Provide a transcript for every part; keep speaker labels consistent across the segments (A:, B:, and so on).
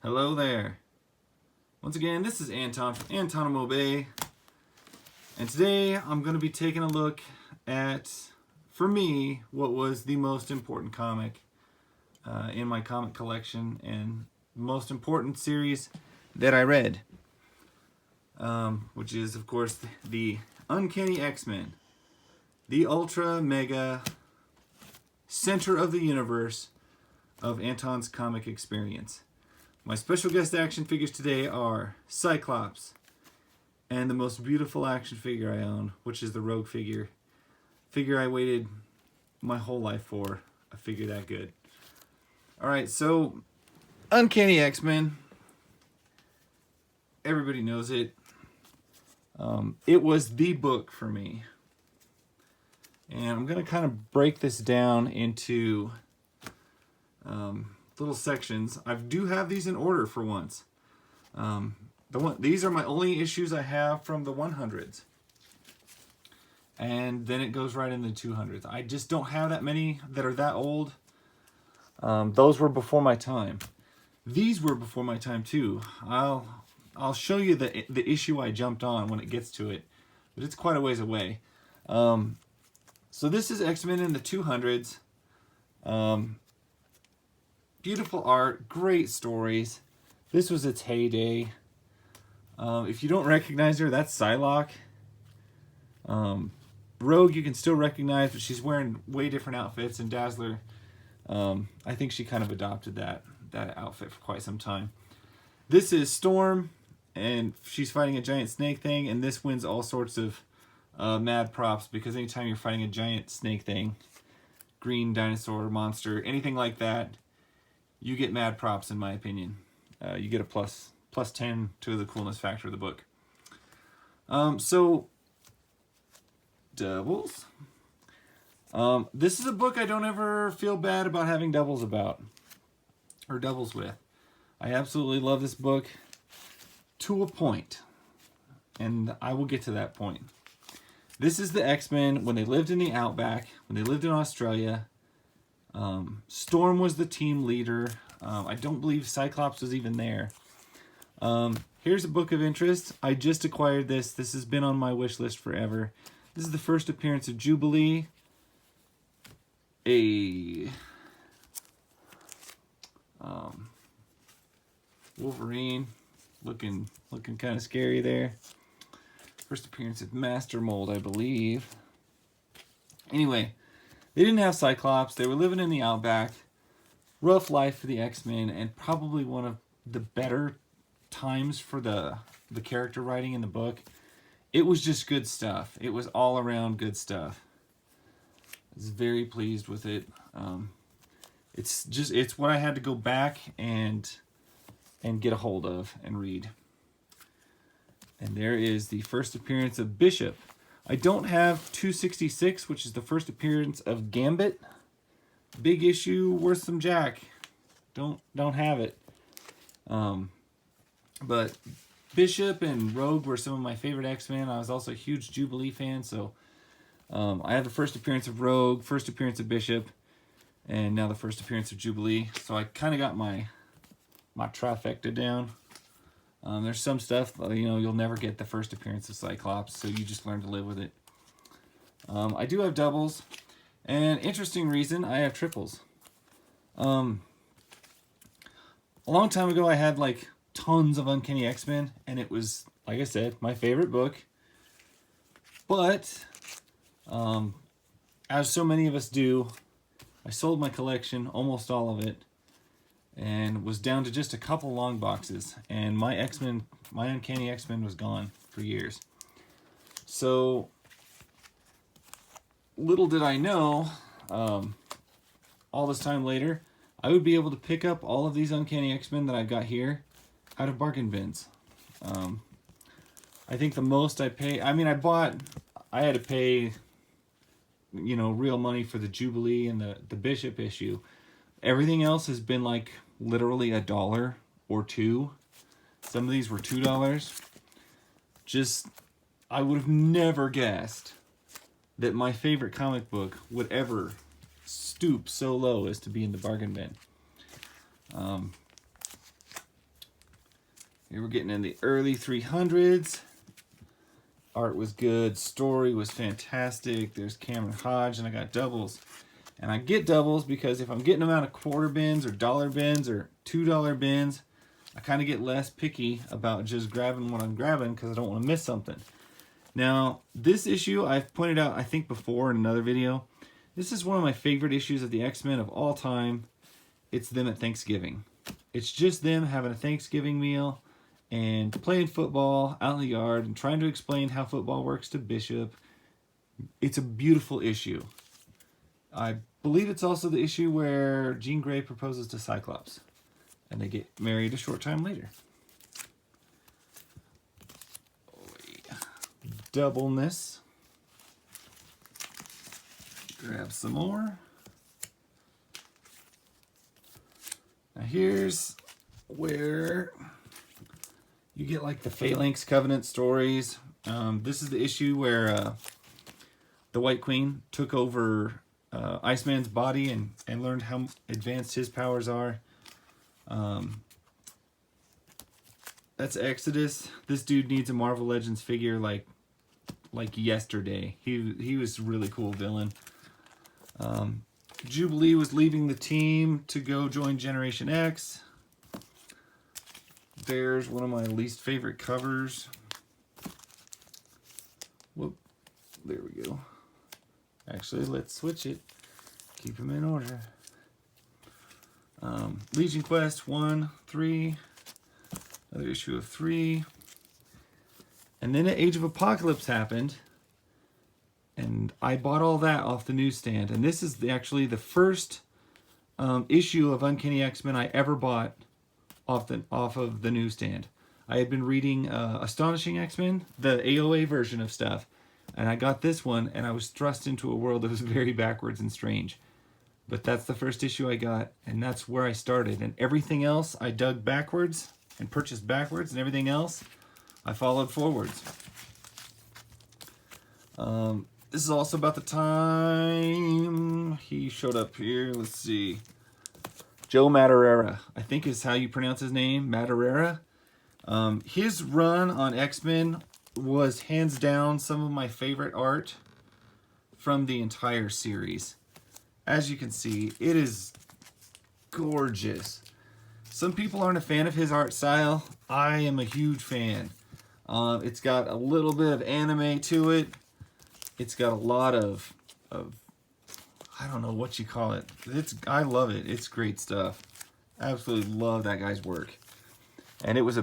A: Hello there. Once again, this is Anton from Antonimo Bay. And today I'm going to be taking a look at, for me, what was the most important comic in my comic collection and most important series that I read. Which is, of course, the Uncanny X-Men. The ultra mega center of the universe of Anton's comic experience. My special guest action figures today are Cyclops and the most beautiful action figure I own, which is the Rogue figure. Figure I waited my whole life for. A figure that good. Alright, so Uncanny X-Men. Everybody knows it. It was the book for me. And I'm going to kind of break this down into little sections. I do have these in order for once. These are my only issues I have from the 100s. And then it goes right in the 200s. I just don't have that many that are that old. Those were before my time. These were before my time too. I'll show you the issue I jumped on when it gets to it. But it's quite a ways away. So this is X-Men in the 200s. Beautiful art, great stories. This was its heyday. If you don't recognize her, that's Psylocke. Rogue you can still recognize, but she's wearing way different outfits. And Dazzler, I think she kind of adopted that outfit for quite some time. This is Storm, and she's fighting a giant snake thing, and this wins all sorts of mad props, because anytime you're fighting a giant snake thing, green dinosaur monster, anything like that, you get mad props, in my opinion. You get a plus 10 to the coolness factor of the book. So, doubles. This is a book I don't ever feel bad about having doubles about. Or doubles with. I absolutely love this book to a point. And I will get to that point. This is the X-Men when they lived in the Outback, when they lived in Australia. Storm was the team leader. I don't believe Cyclops was even there. Here's a book of interest. I just acquired this. This has been on my wish list forever. This is the first appearance of Jubilee. Wolverine. Looking kind of scary there. First appearance of Master Mold, I believe. Anyway, they didn't have Cyclops. They were living in the Outback. Rough life for the X-Men, and probably one of the better times for the character writing in the book. It was just good stuff. It was all around good stuff. I was very pleased with it. It's what I had to go back and get a hold of and read. And there is the first appearance of Bishop. I don't have 266, which is the first appearance of Gambit. Big issue, worth some jack. Don't have it. But Bishop and Rogue were some of my favorite X-Men. I was also a huge Jubilee fan, so I have the first appearance of Rogue, first appearance of Bishop, and now the first appearance of Jubilee. So I kind of got my trifecta down. There's some stuff, you'll never get the first appearance of Cyclops, so you just learn to live with it. I do have doubles, and interesting reason, I have triples. A long time ago, I had tons of Uncanny X-Men, and it was, like I said, my favorite book. But, as so many of us do, I sold my collection, almost all of it, and was down to just a couple long boxes, and my Uncanny X-Men was gone for years. So, little did I know, all this time later, I would be able to pick up all of these Uncanny X-Men that I've got here out of bargain bins. I think the most I pay, I had to pay, real money for the Jubilee and the Bishop issue. Everything else has been literally $1 or $2. Some of these were $2. I would have never guessed that my favorite comic book would ever stoop so low as to be in the bargain bin. Here we're getting in the early 300s. Art was good. Story was fantastic. There's Cameron Hodge, and I got doubles. And I get doubles because if I'm getting them out of quarter bins or dollar bins or $2 bins, I kind of get less picky about just grabbing what I'm grabbing because I don't want to miss something. Now, this issue I've pointed out, I think before in another video, this is one of my favorite issues of the X-Men of all time. It's them at Thanksgiving. It's just them having a Thanksgiving meal and playing football out in the yard and trying to explain how football works to Bishop. It's a beautiful issue. I believe it's also the issue where Jean Grey proposes to Cyclops and they get married a short time later. Doubleness. Grab some more. Now here's where you get like the Phalanx Covenant stories. This is the issue where the White Queen took over Iceman's body and learned how advanced his powers are. That's Exodus. This dude needs a Marvel Legends figure like yesterday. He was a really cool villain. Jubilee was leaving the team to go join Generation X. There's one of my least favorite covers. Whoop, there we go. Actually, let's switch it. Keep them in order. Legion Quest 1, 3. Another issue of 3. And then Age of Apocalypse happened. And I bought all that off the newsstand. And this is actually the first issue of Uncanny X-Men I ever bought off of the newsstand. I had been reading Astonishing X-Men, the AOA version of stuff. And I got this one, and I was thrust into a world that was very backwards and strange. But that's the first issue I got, and that's where I started. And everything else I dug backwards and purchased backwards, and everything else I followed forwards. This is also about the time he showed up here. Let's see. Joe Madureira, I think is how you pronounce his name, Madureira. His run on X-Men was hands down some of my favorite art from the entire series. As you can see, it is gorgeous. Some people aren't a fan of his art style. I am a huge fan. It's got a little bit of anime to it. It's got a lot of I don't know what you call it. I love it. It's great stuff. Absolutely love that guy's work. And it was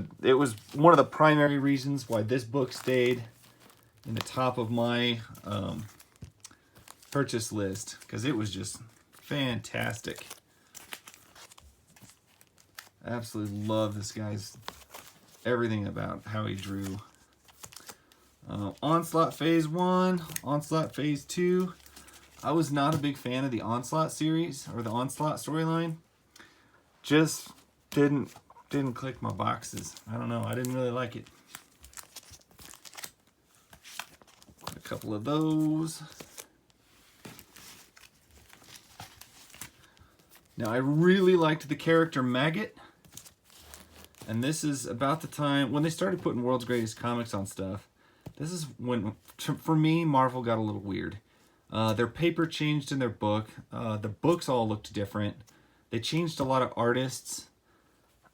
A: one of the primary reasons why this book stayed in the top of my purchase list, because it was just fantastic. Absolutely love this guy's everything about how he drew. Onslaught Phase 1, Onslaught Phase 2. I was not a big fan of the Onslaught series or the Onslaught storyline. Just didn't click my boxes. I don't know. I didn't really like it. A couple of those. Now, I really liked the character Maggot. And this is about the time when they started putting World's Greatest Comics on stuff. This is when, for me, Marvel got a little weird. Their paper changed in their book. The books all looked different. They changed a lot of artists.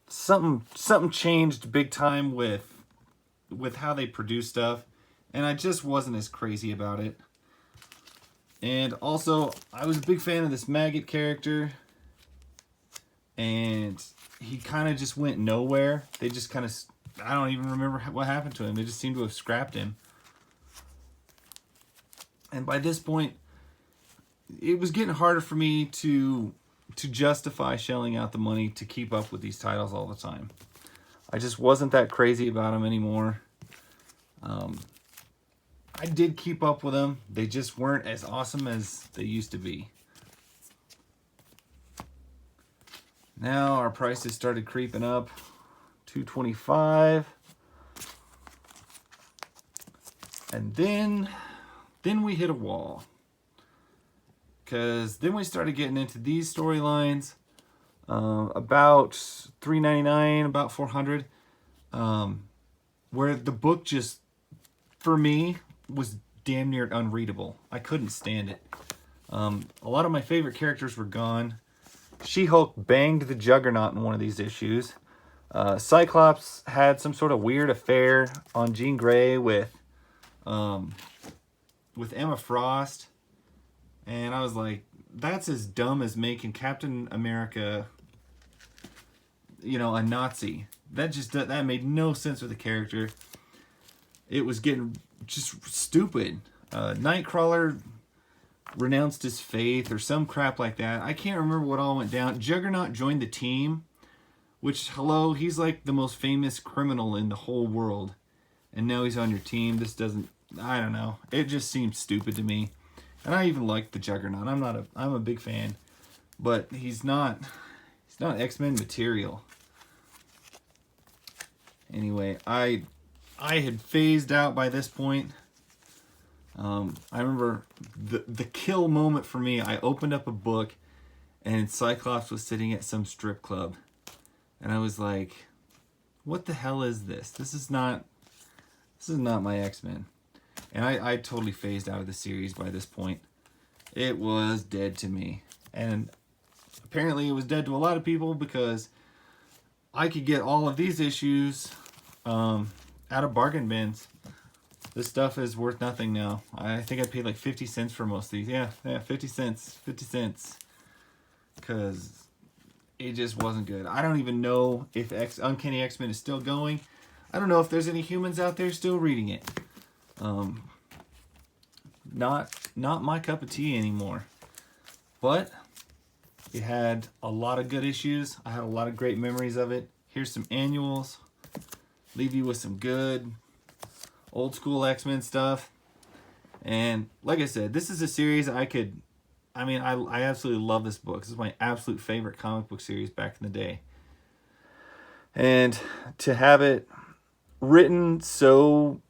A: Something changed big time with how they produce stuff. And I just wasn't as crazy about it. And also, I was a big fan of this Maggot character. And he kind of just went nowhere. They just kind of, I don't even remember what happened to him. They just seemed to have scrapped him. And by this point, it was getting harder for me to justify shelling out the money to keep up with these titles all the time. I just wasn't that crazy about them anymore. I did keep up with them. They just weren't as awesome as they used to be. Now our prices started creeping up. $2.25. And then we hit a wall. Because then we started getting into these storylines. About $3.99, about $400. where the book just, for me, was damn near unreadable. I couldn't stand it. A lot of my favorite characters were gone. She-Hulk banged the Juggernaut in one of these issues. Cyclops had some sort of weird affair on Jean Grey with Emma Frost. And I was like, that's as dumb as making Captain America, you know, a Nazi. That made no sense with the character. It was getting just stupid. Nightcrawler renounced his faith or some crap like that. I can't remember what all went down. Juggernaut joined the team, which, hello, he's like the most famous criminal in the whole world. And now he's on your team. This doesn't, I don't know. It just seems stupid to me. And I even like the Juggernaut. I'm a big fan. But he's not X-Men material. Anyway, I had phased out by this point. I remember the kill moment for me. I opened up a book and Cyclops was sitting at some strip club. And I was like, what the hell is this? This is not my X-Men. And I totally phased out of the series by this point. It was dead to me. And apparently it was dead to a lot of people because I could get all of these issues out of bargain bins. This stuff is worth nothing now. I think I paid like 50 cents for most of these. Yeah, 50 cents. 50 cents. Because it just wasn't good. I don't even know if Uncanny X-Men is still going. I don't know if there's any humans out there still reading it. Not my cup of tea anymore. But it had a lot of good issues. I had a lot of great memories of it. Here's some annuals. Leave you with some good old school X-Men stuff. And like I said, this is a series I absolutely love this book. This is my absolute favorite comic book series back in the day. And to have it written so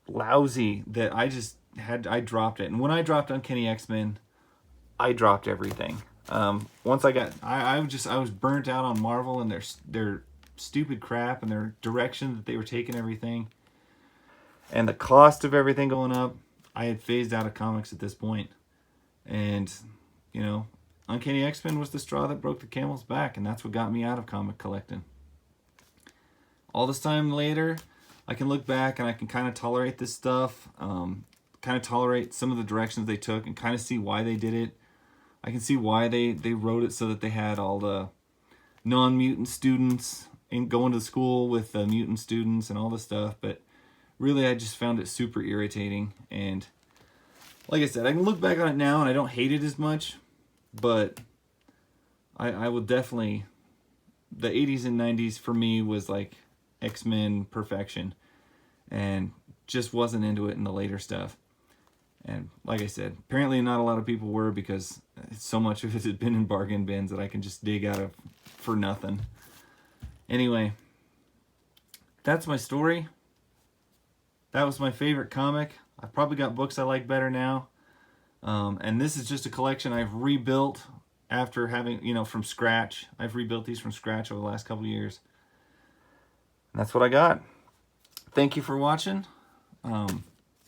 A: lousy that I dropped it. And when I dropped Uncanny X-Men, I dropped everything. Once I was burnt out on Marvel and their stupid crap and their direction that they were taking everything. And the cost of everything going up, I had phased out of comics at this point. And, you know, Uncanny X-Men was the straw that broke the camel's back, and that's what got me out of comic collecting. All this time later, I can look back and I can kind of tolerate this stuff, kind of tolerate some of the directions they took and kind of see why they did it. I can see why they wrote it so that they had all the non-mutant students and going to school with the mutant students and all this stuff, but really I just found it super irritating. And like I said, I can look back on it now and I don't hate it as much, but I will definitely, the 80s and 90s for me was like X-Men perfection, and just wasn't into it in the later stuff. And like I said, apparently not a lot of people were, because so much of it had been in bargain bins that I can just dig out of for nothing. Anyway, that's my story. That was my favorite comic. I've probably got books I like better now. And this is just a collection I've rebuilt after having, you know, from scratch. I've rebuilt these from scratch over the last couple of years. And that's what I got. Thank you for watching.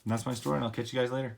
A: That's my story, and I'll catch you guys later.